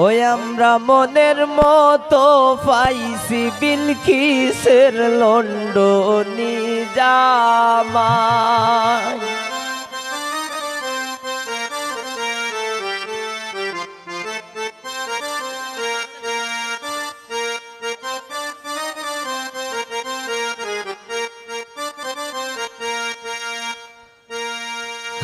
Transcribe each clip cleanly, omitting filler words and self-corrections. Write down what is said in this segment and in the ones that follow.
ওই আমরা মনের মতো পাইছি বিলকিসের লন্ডনী জামাই।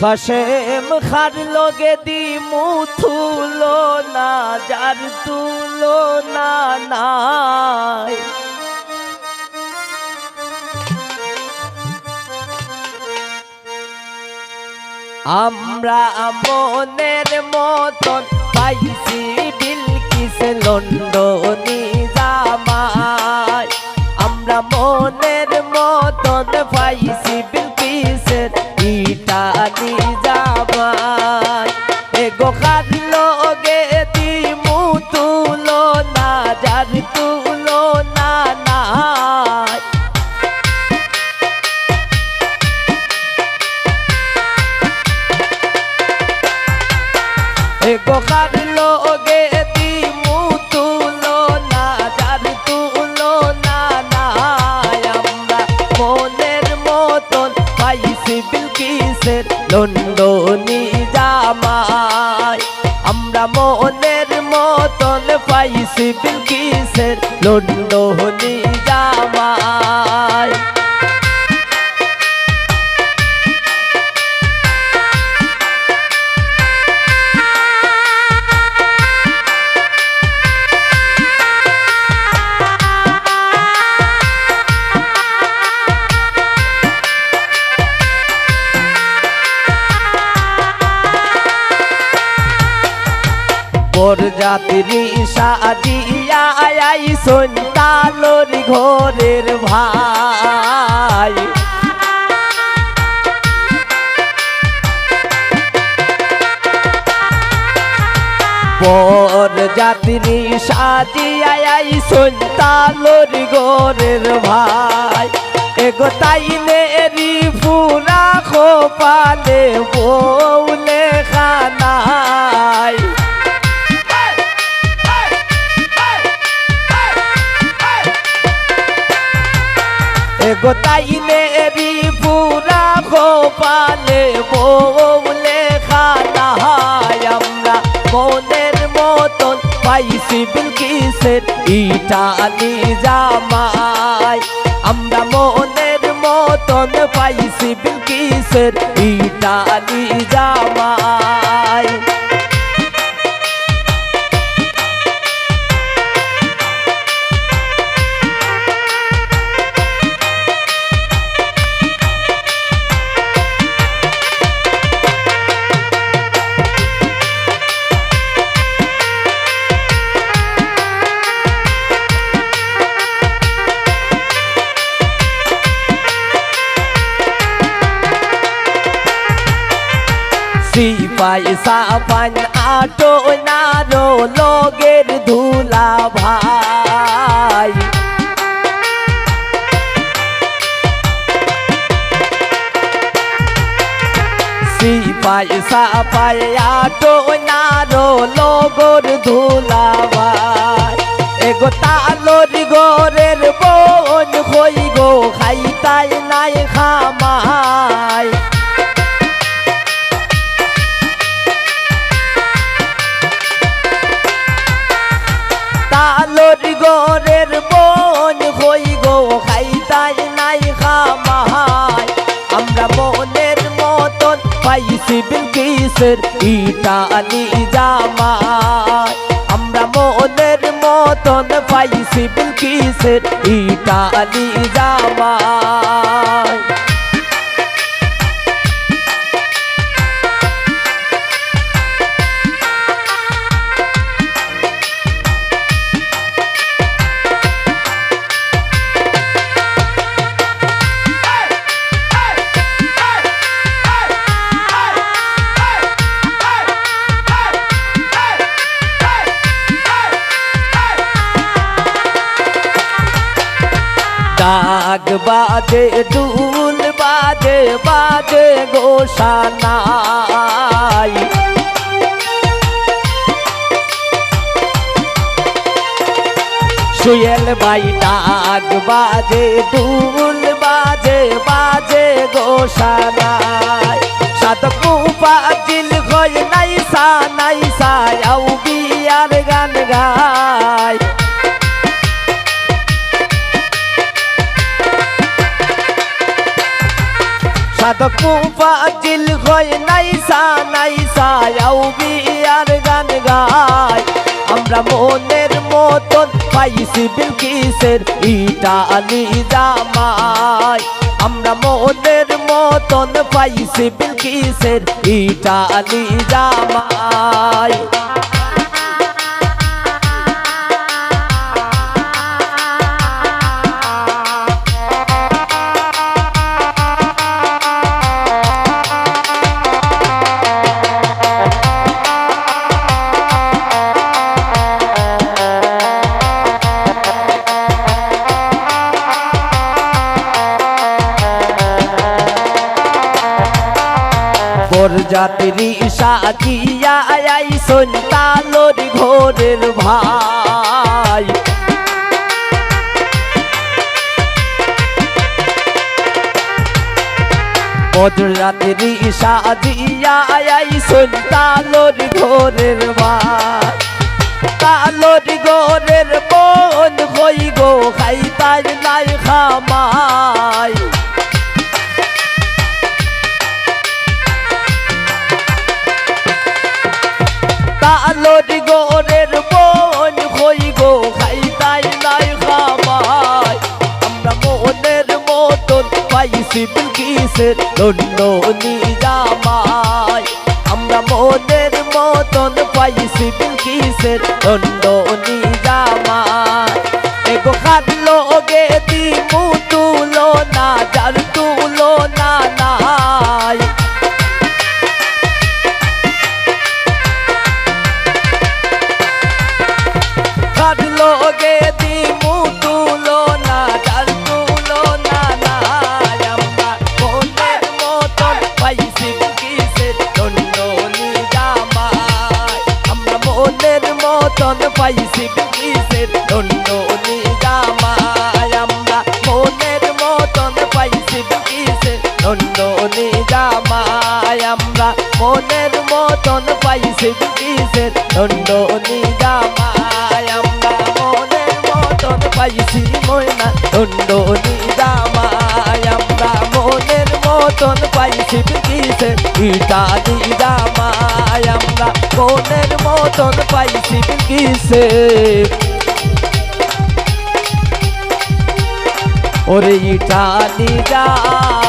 খাসেম খার লগে দিমু তুলো না যার তুলো না নাই। আমরা মনের মতন পাইছি বিলকিস লন্ডনী জামাই। আমরা মনের মতন পাইছি বিলকিসের ইটালি জামাই। এগো খার লগে দিমু তুলো না যার তুলো না নাই। এগো খার লগে দিমু তুলো না যার তুলো না নাই। আমরা মনের মতন পাইছি বিলকিসের লন্ডনী জামাই। আমরা মনের মতন পাইছি বিলকিসের লন্ডনী জামাই। বরযাত্রী সাজিয়া আইসন তালোর ঘরের ভাই। বরযাত্রী সাজিয়া আইসন তালোর ঘরের ভাই। এগো তাইলে রি পুরা খোপালে বউলে খানাই। এগো তাইলে রি পুরা খোপালে বউলে খানাই। আমরা মনের মতন পাইছি বিলকিসের ইটালি জামাই। আমরা মনের মতন পাইছি বিলকিসের ইটালি জামাই। সিপাই সাপান আটো নারো লগের ধুলা ভাই। সিপাই সাপাই আটো নারো লগর ধুলা ভাই। এগো তালোর ঘরের বোন হই গো খাইতাই নাই খামাই। তালোর ঘরের বোন হই গো খাইতাই নাই খামাই। আমরা মনের মতন পাইছি বিলকিসের ইটালি জামাই। আমরা মনের মতন পাইছি বিলকিসের ইটালি জামাই। ডাক বাজে ডুল বাজে বাজে গোসানাই। দোল ভাই ডাক বাজে ডুল বাজে বাজে গোসানায় সাধক মুফাজ্জিল হয় নাইসা নাইসা আউ বিয়ার গান গায় সাধক মুফাজ্জিল হয় নাইসা নাইসা আউ বিয়ার গান গায় আমরা মনের মতন পাইছি বিলকিসের ইটালি জামাই আমরা মনের মতন পাইছি বিলকিসের ইটালি জামাই বরযাত্রী সাজিয়া আইসন তালোর ঘোরের ভাই বরযাত্রী সাজিয়া আইসন তালোর ঘোরের ভাই তালোর ঘোরের বোন হই গো খাইতার নাই খামাই তালোর গোরের বোন হই গো খাইতাই নাই খামাই আমরা মনের মতন পাইছি বিলকিসের লন্ডনী জামাই আমরা মনের মতন পাইছি বিলকিসের লন্ডনী জামাই এগো খাটলো গে দিমু তুলো না যার তুলো না নাই লোগে দিমু তুলো না যার তুলো না নাই আমরা মনের মতন পাইছি বিলকিসের লন্ডনী জামাই আমরা মনের মতন পাইছি বিলকিসের লন্ডনী জামাই আমরা মনের মতন পাইছি বিলকিসের লন্ডনী জামাই আমরা মনের মতন পাইছি বিলকিসের লন্ডনী জামাই আমরা মনের মতন পাইছি ময়না লন্ডনী জামাই আমরা মনের মতন পাইছি বিলকিসের ইটালি জামাই আমরা মনের মতন পাইছি বিলকিসের ওরে ইটালি জামাই